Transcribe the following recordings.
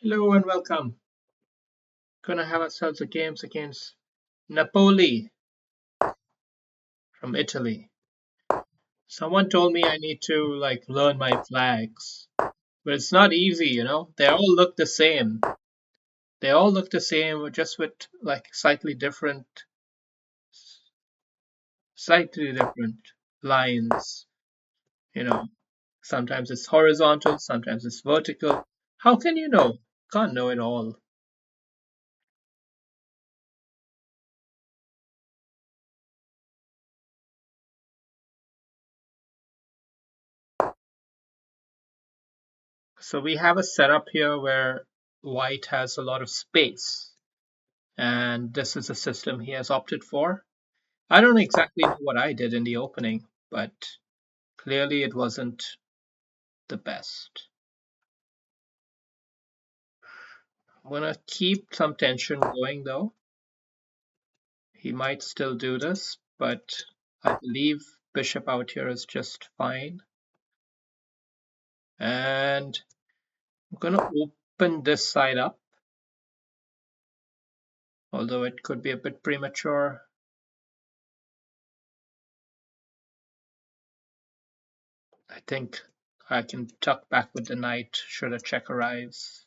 Hello and welcome. Gonna have ourselves a games against Napoli from Italy. Someone told me I need to learn my flags, but it's not easy. They all look the same. They all look the same, just with slightly different lines. You know, sometimes it's horizontal, sometimes it's vertical. How can you know? Can't know it all. So we have a setup here where white has a lot of space, and this is a system he has opted for. I don't exactly know what I did in the opening, but clearly it wasn't the best. I'm gonna keep some tension going though. He might still do this, but I believe bishop out here is just fine. And I'm gonna open this side up, although it could be a bit premature. I think I can tuck back with the knight should a check arise.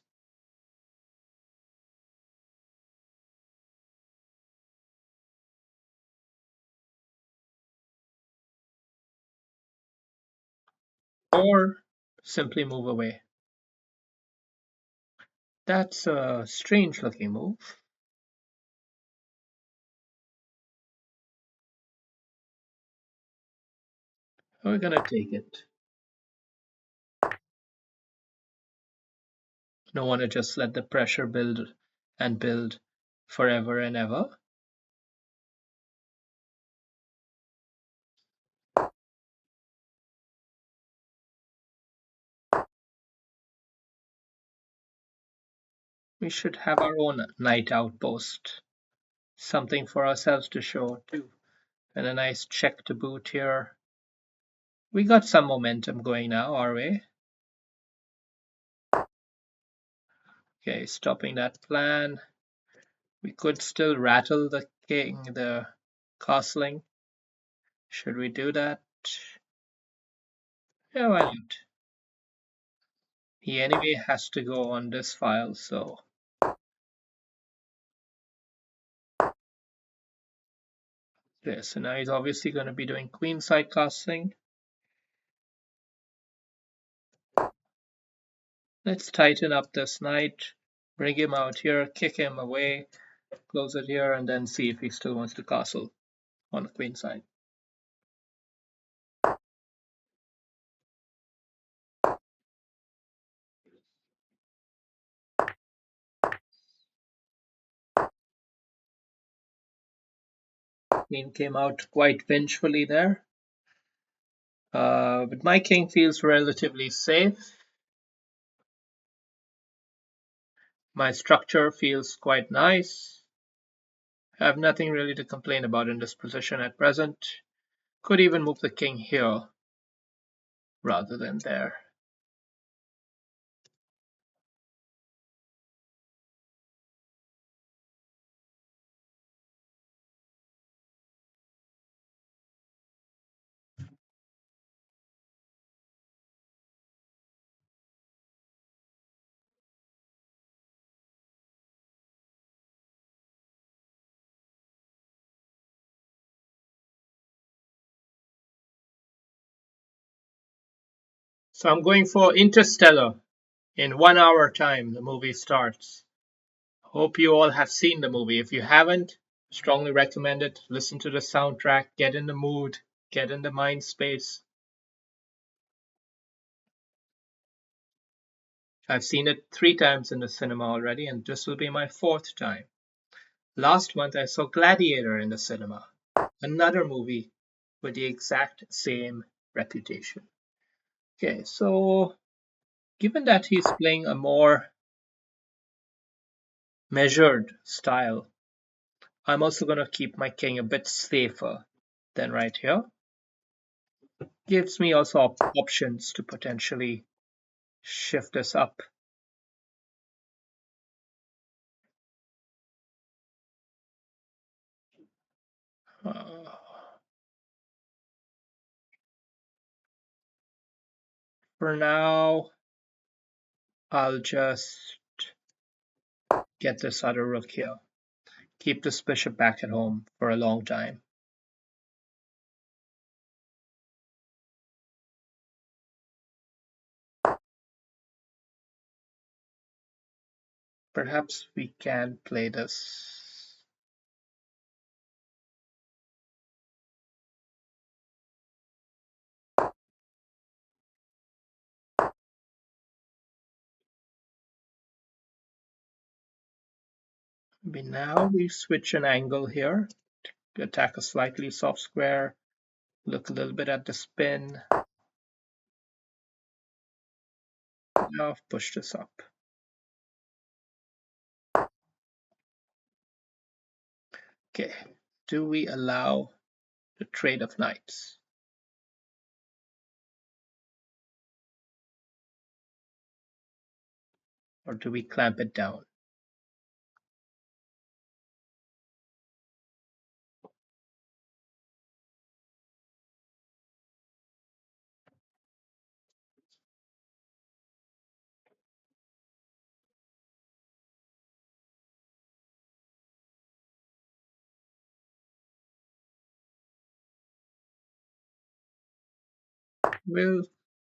Or simply move away. That's a strange looking move. We're gonna take it. Don't want to just let the pressure build and build forever and ever. We should have our own night outpost. Something for ourselves to show too. And a nice check to boot here. We got some momentum going now our way. Okay, stopping that plan. We could still rattle the king, the castling. Should we do that? Yeah, why not? He anyway has to go on this file, so yeah, so now he's obviously going to be doing queenside castling. Let's tighten up this knight, bring him out here, kick him away, close it here, and then see if he still wants to castle on the queenside. Queen came out quite vengefully there. But my king feels relatively safe. My structure feels quite nice. I have nothing really to complain about in this position at present. Could even move the king here rather than there. So I'm going for Interstellar. In 1 hour time, the movie starts. Hope you all have seen the movie. If you haven't, strongly recommend it. Listen to the soundtrack, get in the mood, get in the mind space. I've seen it 3 times in the cinema already, and this will be my fourth time. Last month, I saw Gladiator in the cinema, another movie with the exact same reputation. Okay, so given that he's playing a more measured style, I'm also going to keep my king a bit safer than right here. Gives me also options to potentially shift this up. For now, I'll just get this other rook here. Keep this bishop back at home for a long time. Perhaps we can play this. Maybe now we switch an angle here. Attack a slightly soft square. Look a little bit at the spin. Now push this up. Okay, do we allow the trade of knights? Or do we clamp it down? We'll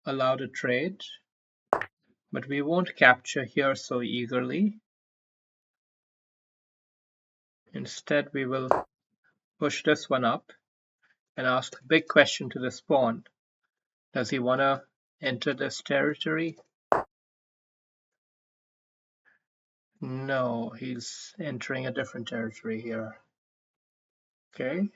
allow the trade, but we won't capture here so eagerly. Instead, we will push this one up and ask a big question to this pawn. Does he want to enter this territory? No, he's entering a different territory here. Okay.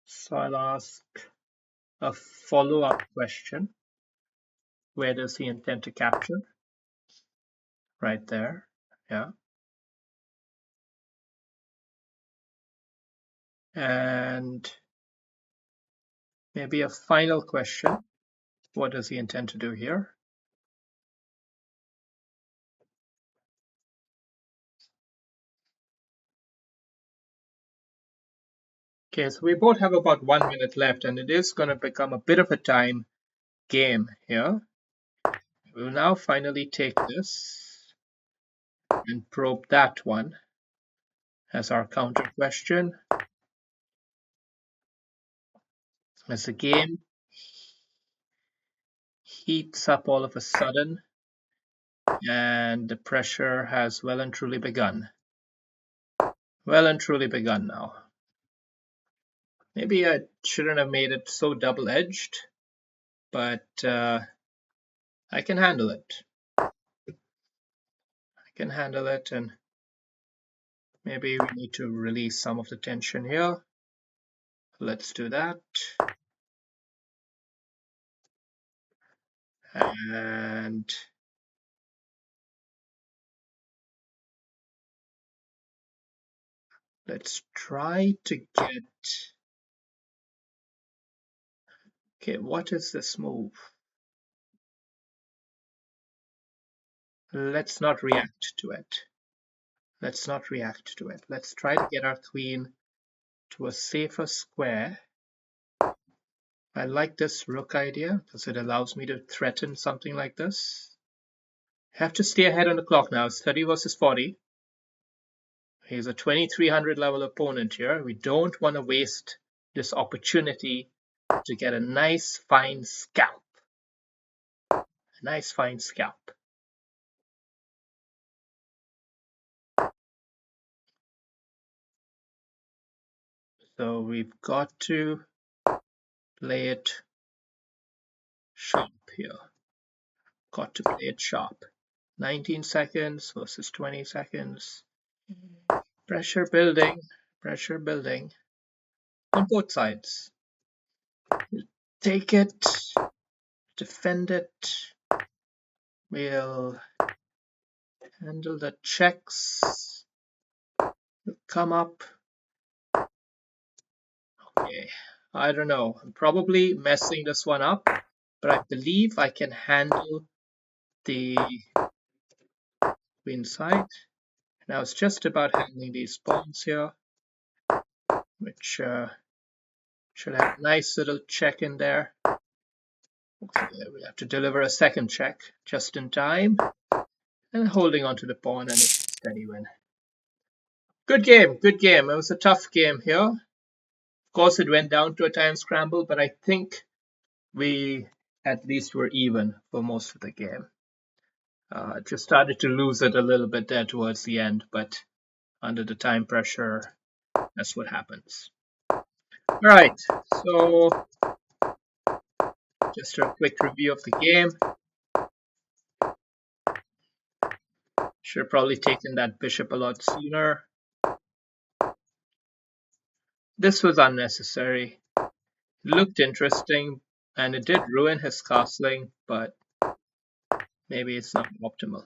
So I'll ask a follow-up question. Where does he intend to capture? Right there. Yeah. And maybe a final question. What does he intend to do here? Okay, so we both have about 1 minute left, and it is going to become a bit of a time game here. We'll now finally take this and probe that one as our counter question. As the game heats up all of a sudden, and the pressure has well and truly begun. Well and truly begun now. Maybe I shouldn't have made it so double-edged, but I can handle it. I can handle it, and maybe we need to release some of the tension here. Let's do that. And let's try to get... Okay, what is this move? Let's not react to it. Let's not react to it. Let's try to get our queen to a safer square. I like this rook idea because it allows me to threaten something like this. I have to stay ahead on the clock now. It's 30 versus 40. He's a 2300 level opponent here. We don't want to waste this opportunity to get a nice fine scalp. A nice fine scalp. So we've got to play it sharp here. Got to play it sharp. 19 seconds versus 20 seconds. Pressure building. Pressure building. On both sides. We'll take it. Defend it. We'll handle the checks. We'll come up. Okay. I don't know. I'm probably messing this one up, but I believe I can handle the queen side. Now it's just about handling these pawns here, which should have a nice little check in there. Okay, we have to deliver a second check just in time, and holding onto the pawn, and it's a steady win. Good game, good game. It was a tough game here. Of course, it went down to a time scramble, but I think we at least were even for most of the game. Just started to lose it a little bit there towards the end, but under the time pressure, that's what happens. All right, so just a quick review of the game. Should have probably taken that bishop a lot sooner. This was unnecessary. It looked interesting, and it did ruin his castling, but maybe it's not optimal.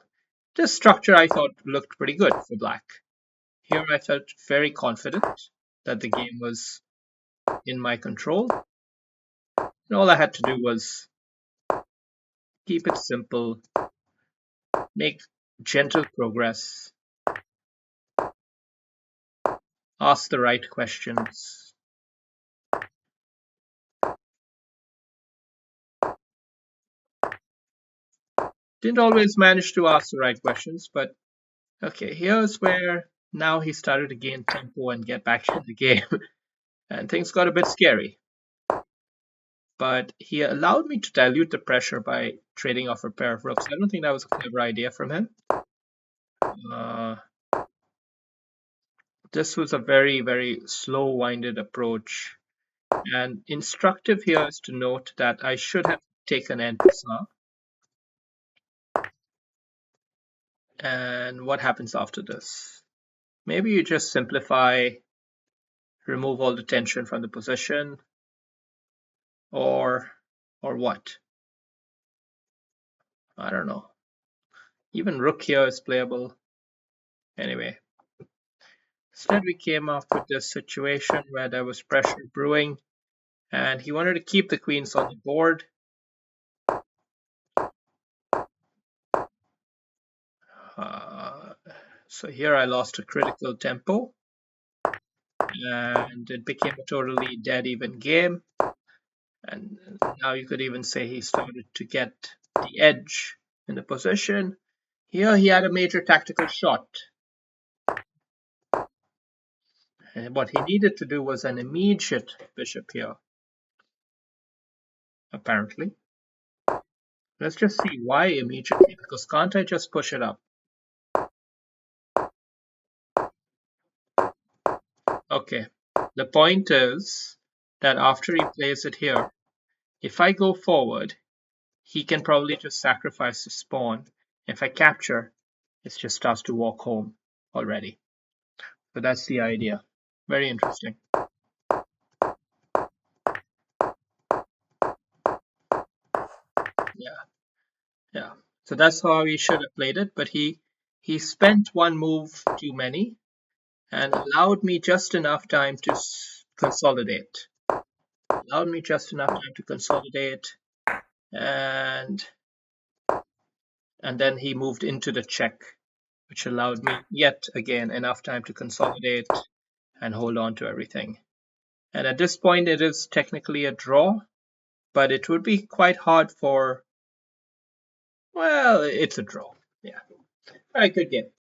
This structure I thought looked pretty good for black. Here I felt very confident that the game was in my control. And all I had to do was keep it simple, make gentle progress, ask the right questions. Didn't always manage to ask the right questions, but okay, here's where now he started to gain tempo and get back in the game, and things got a bit scary. But he allowed me to dilute the pressure by trading off a pair of rooks. I don't think that was a clever idea from him. This was a very, very slow-winded approach. And instructive here is to note that I should have taken n+r. And what happens after this? Maybe you just simplify, remove all the tension from the position, or what? I don't know. Even rook here is playable. Anyway, instead we came up with this situation where there was pressure brewing, and he wanted to keep the queens on the board. So here I lost a critical tempo, and it became a totally dead even game. And now you could even say he started to get the edge in the position. Here he had a major tactical shot. And what he needed to do was an immediate bishop here, apparently. Let's just see why immediately, because can't I just push it up? Okay, the point is that after he plays it here, if I go forward, he can probably just sacrifice the pawn. If I capture, it just starts to walk home already. So that's the idea. Very interesting. Yeah. So that's how he should have played it, but he spent one move too many and allowed me just enough time to consolidate. Allowed me just enough time to consolidate, and then he moved into the check, which allowed me yet again enough time to consolidate and hold on to everything. And at this point, it is technically a draw, but it would be quite hard for, well, it's a draw. Yeah. All right, good game.